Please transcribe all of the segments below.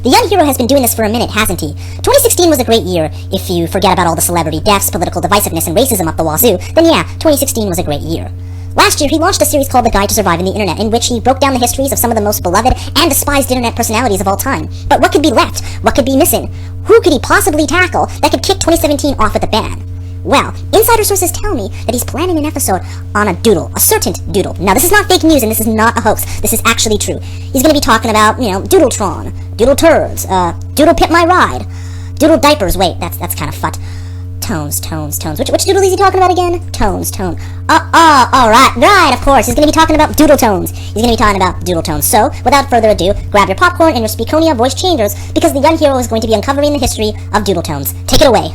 The young hero has been doing this for a minute, hasn't he? 2016 was a great year. If you forget about all the celebrity deaths, political divisiveness, and racism up the wazoo, then yeah, 2016 was a great year. Last year, he launched a series called The Guide to Surviving the Internet, in which he broke down the histories of some of the most beloved and despised internet personalities of all time. But what could be left? What could be missing? Who could he possibly tackle that could kick 2017 off with a bang? Well, insider sources tell me that he's planning an episode on a doodle, a certain doodle. Now, this is not fake news, and this is not a hoax. This is actually true. He's gonna be talking about, Doodletron, Doodle Turds, Doodle Pit My Ride, Doodle Diapers. Wait, that's kind of fut. Tones. Which doodle is he talking about again? Tones. Right, of course. He's gonna be talking about Doodletones. He's gonna be talking about Doodletones. So, without further ado, grab your popcorn and your Speakonia voice changers, because the young hero is going to be uncovering the history of Doodletones. Take it away.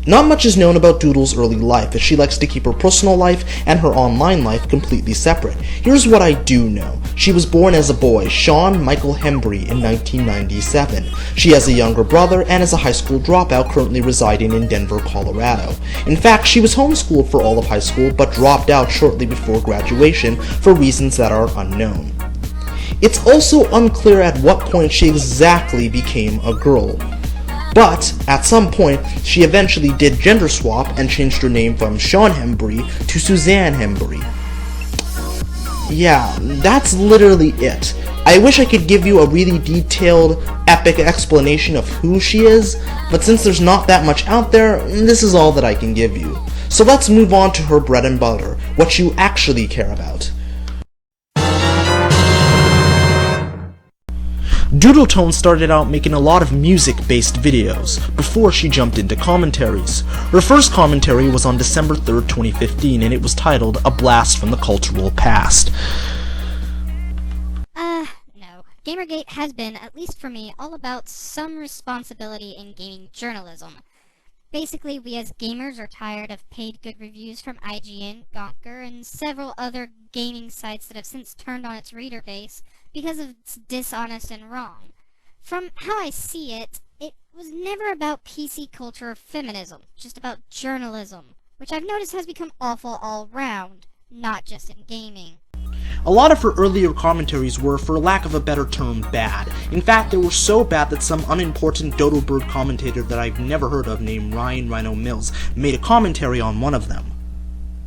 Not much is known about Doodle's early life, as she likes to keep her personal life and her online life completely separate. Here's what I do know. She was born as a boy, Sean Michael Hembry, in 1997. She has a younger brother and is a high school dropout currently residing in Denver, Colorado. In fact, she was homeschooled for all of high school, but dropped out shortly before graduation for reasons that are unknown. It's also unclear at what point she exactly became a girl. But, at some point, she eventually did gender swap and changed her name from Sean Hembry to Suzanne Hembry. Yeah, that's literally it. I wish I could give you a really detailed, epic explanation of who she is, but since there's not that much out there, this is all that I can give you. So let's move on to her bread and butter, what you actually care about. Doodletones started out making a lot of music-based videos, before she jumped into commentaries. Her first commentary was on December 3rd, 2015, and it was titled, A Blast from the Cultural Past. No. Gamergate has been, at least for me, all about some responsibility in gaming journalism. Basically, we as gamers are tired of paid good reviews from IGN, Gawker, and several other gaming sites that have since turned on its reader base because it's dishonest and wrong. From how I see it, it was never about PC culture or feminism, just about journalism, which I've noticed has become awful all round, not just in gaming. A lot of her earlier commentaries were, for lack of a better term, bad. In fact, they were so bad that some unimportant Dodobird commentator that I've never heard of named Ryan Rhino Mills made a commentary on one of them.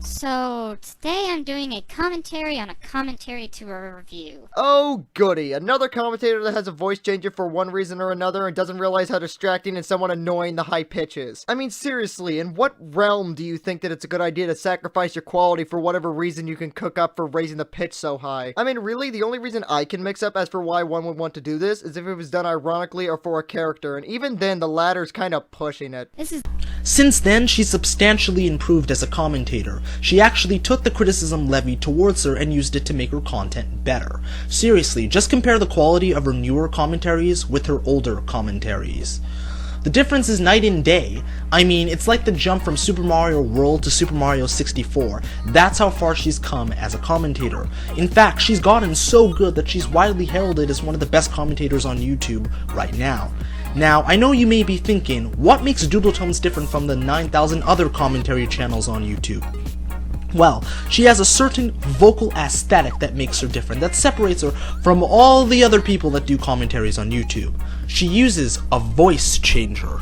So, today I'm doing a commentary on a commentary to a review. Oh goody, another commentator that has a voice changer for one reason or another and doesn't realize how distracting and somewhat annoying the high pitch is. I mean, seriously, in what realm do you think that it's a good idea to sacrifice your quality for whatever reason you can cook up for raising the pitch so high? I mean, really, the only reason I can mix up as for why one would want to do this is if it was done ironically or for a character, and even then, the latter's kind of pushing it. Since then, she's substantially improved as a commentator. She actually took the criticism levied towards her and used it to make her content better. Seriously, just compare the quality of her newer commentaries with her older commentaries. The difference is night and day. I mean, it's like the jump from Super Mario World to Super Mario 64. That's how far she's come as a commentator. In fact, she's gotten so good that she's widely heralded as one of the best commentators on YouTube right now. Now, I know you may be thinking, what makes Doodletones different from the 9,000 other commentary channels on YouTube? Well, she has a certain vocal aesthetic that makes her different, that separates her from all the other people that do commentaries on YouTube. She uses a voice changer.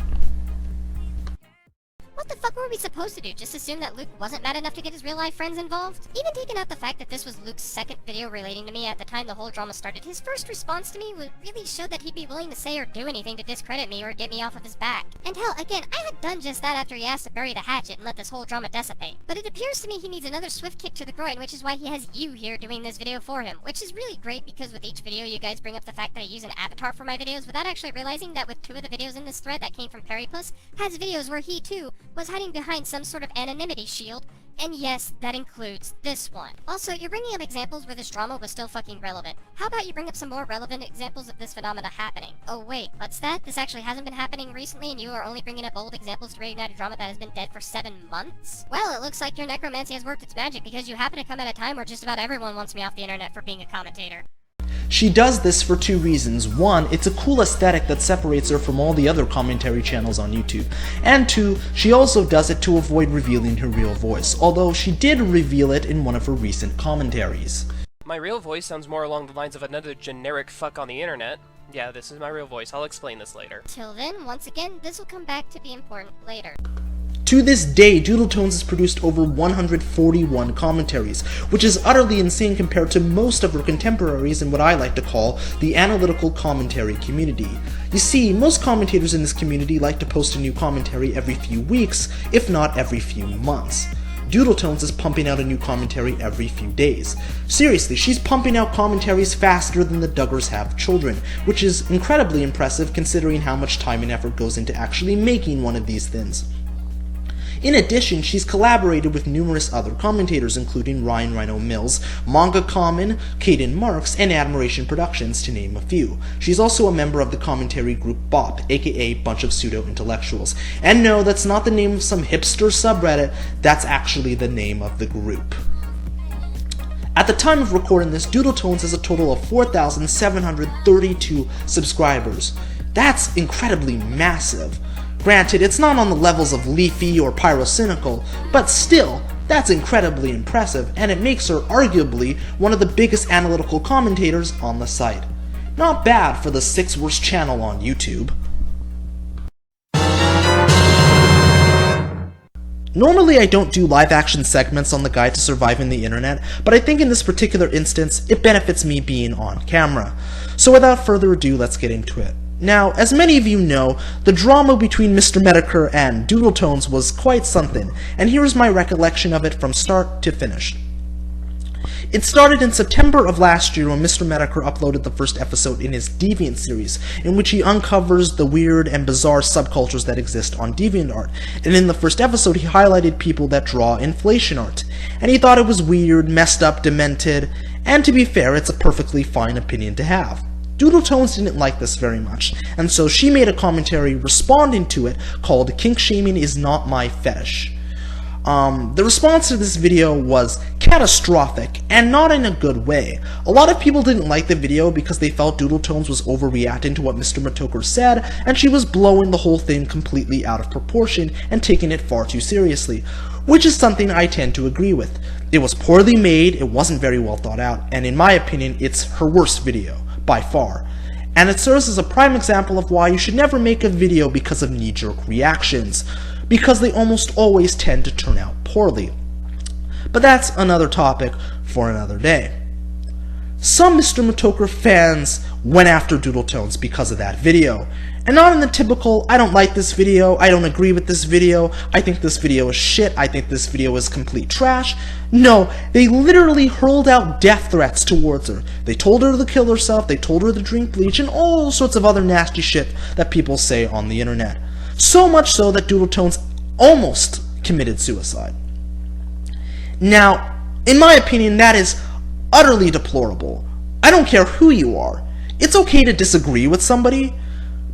What the fuck were we supposed to do? Just assume that Luke wasn't mad enough to get his real-life friends involved? Even taking out the fact that this was Luke's second video relating to me at the time the whole drama started, his first response to me would really show that he'd be willing to say or do anything to discredit me or get me off of his back. And hell, again, I had done just that after he asked to bury the hatchet and let this whole drama dissipate. But it appears to me he needs another swift kick to the groin, which is why he has you here doing this video for him. Which is really great because with each video you guys bring up the fact that I use an avatar for my videos without actually realizing that with two of the videos in this thread that came from Perrypuss has videos where he too was hiding behind some sort of anonymity shield, and yes, that includes this one. Also, you're bringing up examples where this drama was still fucking relevant. How about you bring up some more relevant examples of this phenomena happening? Oh wait, what's that? This actually hasn't been happening recently and you are only bringing up old examples to reignite a drama that has been dead for 7 months? Well, it looks like your necromancy has worked its magic because you happen to come at a time where just about everyone wants me off the internet for being a commentator. She does this for two reasons. One, it's a cool aesthetic that separates her from all the other commentary channels on YouTube. And two, she also does it to avoid revealing her real voice, although she did reveal it in one of her recent commentaries. My real voice sounds more along the lines of another generic fuck on the internet. Yeah, this is my real voice. I'll explain this later. Till then, once again, this will come back to be important later. To this day, Doodletones has produced over 141 commentaries, which is utterly insane compared to most of her contemporaries in what I like to call the analytical commentary community. You see, most commentators in this community like to post a new commentary every few weeks, if not every few months. Doodletones is pumping out a new commentary every few days. Seriously, she's pumping out commentaries faster than the Douglers have children, which is incredibly impressive considering how much time and effort goes into actually making one of these things. In addition, she's collaborated with numerous other commentators, including Ryan Rhino Mills, Manga Common, Caden Marks, and Admiration Productions, to name a few. She's also a member of the commentary group BOP, aka Bunch of Pseudo-Intellectuals. And no, that's not the name of some hipster subreddit, that's actually the name of the group. At the time of recording this, Doodletones has a total of 4,732 subscribers. That's incredibly massive. Granted, it's not on the levels of Leafy or Pyrocynical, but still, that's incredibly impressive, and it makes her arguably one of the biggest analytical commentators on the site. Not bad for the 6th worst channel on YouTube. Normally I don't do live-action segments on the Guide to Surviving the Internet, but I think in this particular instance, it benefits me being on camera. So without further ado, let's get into it. Now, as many of you know, the drama between Mr. Metokur and Doodletones was quite something, and here is my recollection of it from start to finish. It started in September of last year when Mr. Metokur uploaded the first episode in his Deviant series, in which he uncovers the weird and bizarre subcultures that exist on DeviantArt, and in the first episode he highlighted people that draw inflation art, and he thought it was weird, messed up, demented, and to be fair, it's a perfectly fine opinion to have. Doodletones didn't like this very much, and so she made a commentary responding to it called Kink Shaming is Not My Fetish. The response to this video was catastrophic, and not in a good way. A lot of people didn't like the video because they felt Doodletones was overreacting to what Mr. Metokur said, and she was blowing the whole thing completely out of proportion and taking it far too seriously, which is something I tend to agree with. It was poorly made, it wasn't very well thought out, and in my opinion, it's her worst video, by far. And it serves as a prime example of why you should never make a video because of knee-jerk reactions, because they almost always tend to turn out poorly. But that's another topic for another day. Some Mr. Metokur fans went after Doodletones because of that video, and not in the typical, I don't like this video, I don't agree with this video, I think this video is shit, I think this video is complete trash. No, they literally hurled out death threats towards her. They told her to kill herself, they told her to drink bleach, and all sorts of other nasty shit that people say on the internet. So much so that Doodletones almost committed suicide. Now, in my opinion, that is utterly deplorable. I don't care who you are. It's okay to disagree with somebody,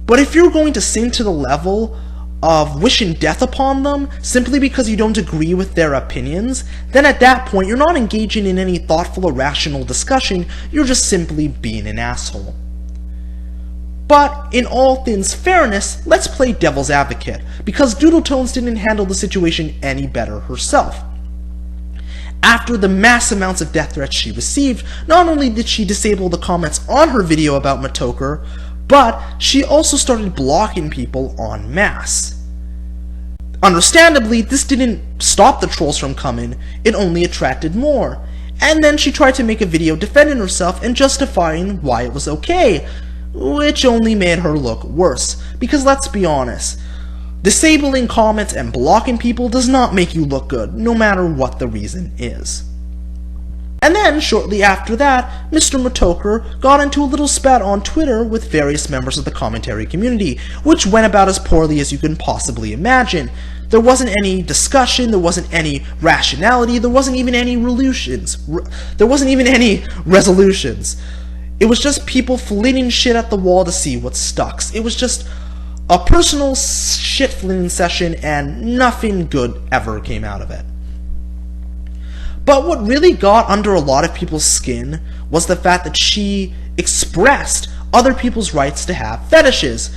but if you're going to sink to the level of wishing death upon them simply because you don't agree with their opinions, then at that point you're not engaging in any thoughtful or rational discussion, you're just simply being an asshole. But in all things fairness, let's play devil's advocate, because Doodletones didn't handle the situation any better herself. After the mass amounts of death threats she received, not only did she disable the comments on her video about Metokur, but she also started blocking people en masse. Understandably, this didn't stop the trolls from coming, it only attracted more. And then she tried to make a video defending herself and justifying why it was okay, which only made her look worse, because let's be honest, disabling comments and blocking people does not make you look good, no matter what the reason is. And then, shortly after that, Mr. Metokur got into a little spat on Twitter with various members of the commentary community, which went about as poorly as you can possibly imagine. There wasn't any discussion, there wasn't any rationality, there wasn't even any resolutions. It was just people flinging shit at the wall to see what stuck. It was just a personal shit-flinging session, and nothing good ever came out of it. But what really got under a lot of people's skin was the fact that she expressed other people's rights to have fetishes,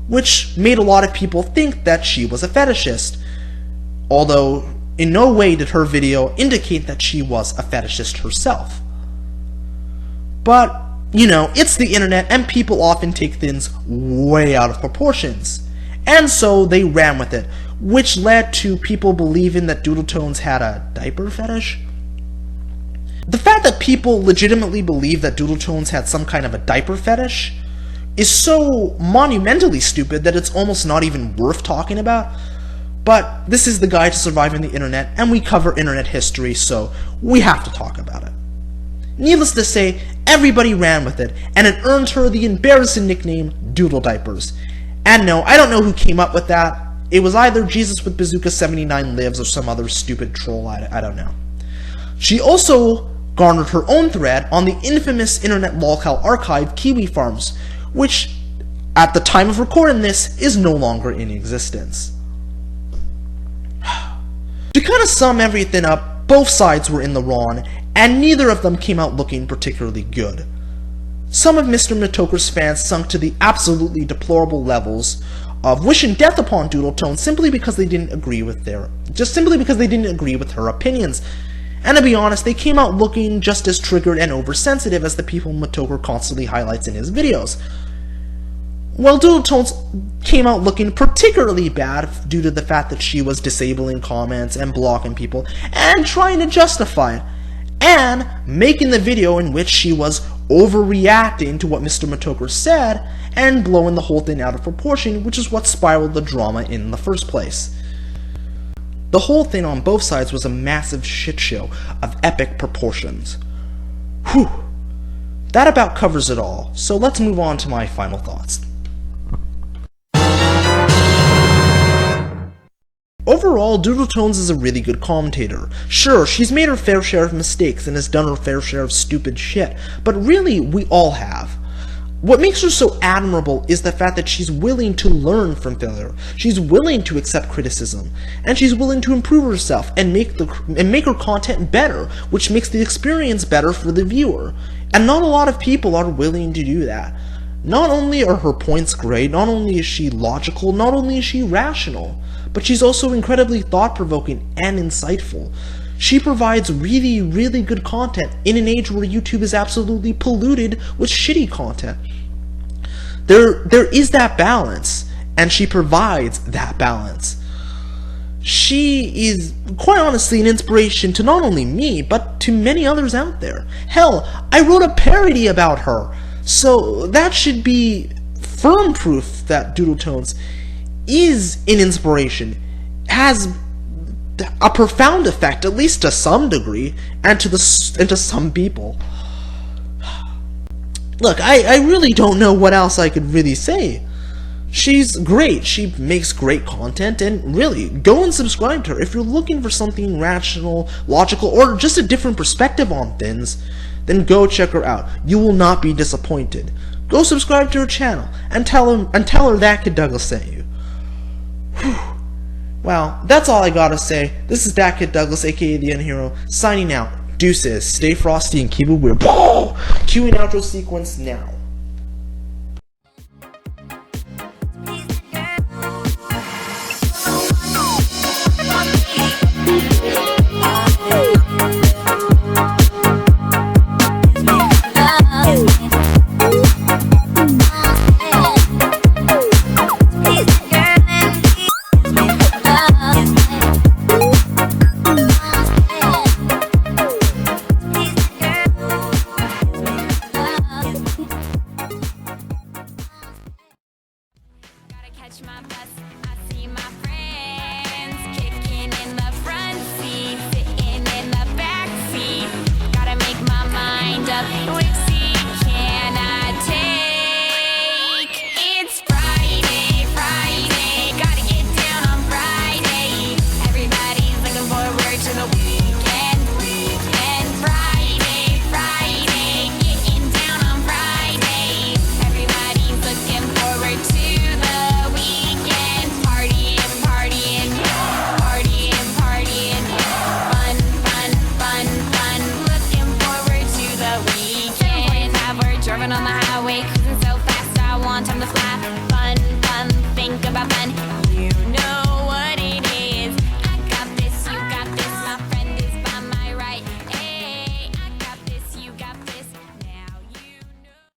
which made a lot of people think that she was a fetishist, although in no way did her video indicate that she was a fetishist herself. But, you know, it's the internet, and people often take things way out of proportions. And so they ran with it, which led to people believing that Doodletones had a diaper fetish. The fact that people legitimately believe that Doodletones had some kind of a diaper fetish is so monumentally stupid that it's almost not even worth talking about. But this is the Guide to Surviving the Internet, and we cover internet history, so we have to talk about it. Needless to say, everybody ran with it, and it earned her the embarrassing nickname Doodle Diapers. And no, I don't know who came up with that. It was either Jesus with Bazooka 79 Lives or some other stupid troll, I don't know. She also garnered her own thread on the infamous internet lolcow archive Kiwi Farms, which, at the time of recording this, is no longer in existence. To kind of sum everything up, both sides were in the wrong, and neither of them came out looking particularly good. Some of Mr. Matoker's fans sunk to the absolutely deplorable levels of wishing death upon Doodletones simply because they didn't agree with her opinions. And to be honest, they came out looking just as triggered and oversensitive as the people Matoker constantly highlights in his videos. Well, Doodletones came out looking particularly bad due to the fact that she was disabling comments and blocking people and trying to justify it, and making the video in which she was overreacting to what Mr. Matoker said and blowing the whole thing out of proportion, which is what spiraled the drama in the first place. The whole thing on both sides was a massive shit show of epic proportions. Whew. That about covers it all, so let's move on to my final thoughts. Overall, Doodletones is a really good commentator. Sure, she's made her fair share of mistakes and has done her fair share of stupid shit, but really, we all have. What makes her so admirable is the fact that she's willing to learn from failure, she's willing to accept criticism, and she's willing to improve herself and make her content better, which makes the experience better for the viewer. And not a lot of people are willing to do that. Not only are her points great, not only is she logical, not only is she rational, but she's also incredibly thought-provoking and insightful. She provides really, really good content in an age where YouTube is absolutely polluted with shitty content. There is that balance, and she provides that balance. She is, quite honestly, an inspiration to not only me, but to many others out there. Hell, I wrote a parody about her, so that should be firm proof that Doodletones is an inspiration, has a profound effect, at least to some degree, and to some people. Look, I really don't know what else I could really say. She's great, she makes great content, and really, go and subscribe to her. If you're looking for something rational, logical, or just a different perspective on things, then go check her out. You will not be disappointed. Go subscribe to her channel, and tell her ThatKidDouglas sent you. Whew. Well, that's all I gotta say. This is ThatKidDouglas, aka the Unhero, signing out. Deuces, stay frosty and keep it weird. Cue an outro sequence now. Catch my bus, I see my friends kicking in the front seat, sitting in the back seat. Gotta make my mind up, which seat can I take? It's Friday, gotta get down on Friday. Everybody's looking forward to the weekend. Friday, getting down on Friday. Everybody's looking forward to the weekend, partying, fun, looking forward to the weekend. 7:45, we're driving on the highway, cruising so fast, I want time to fly. Fun, think about fun, you know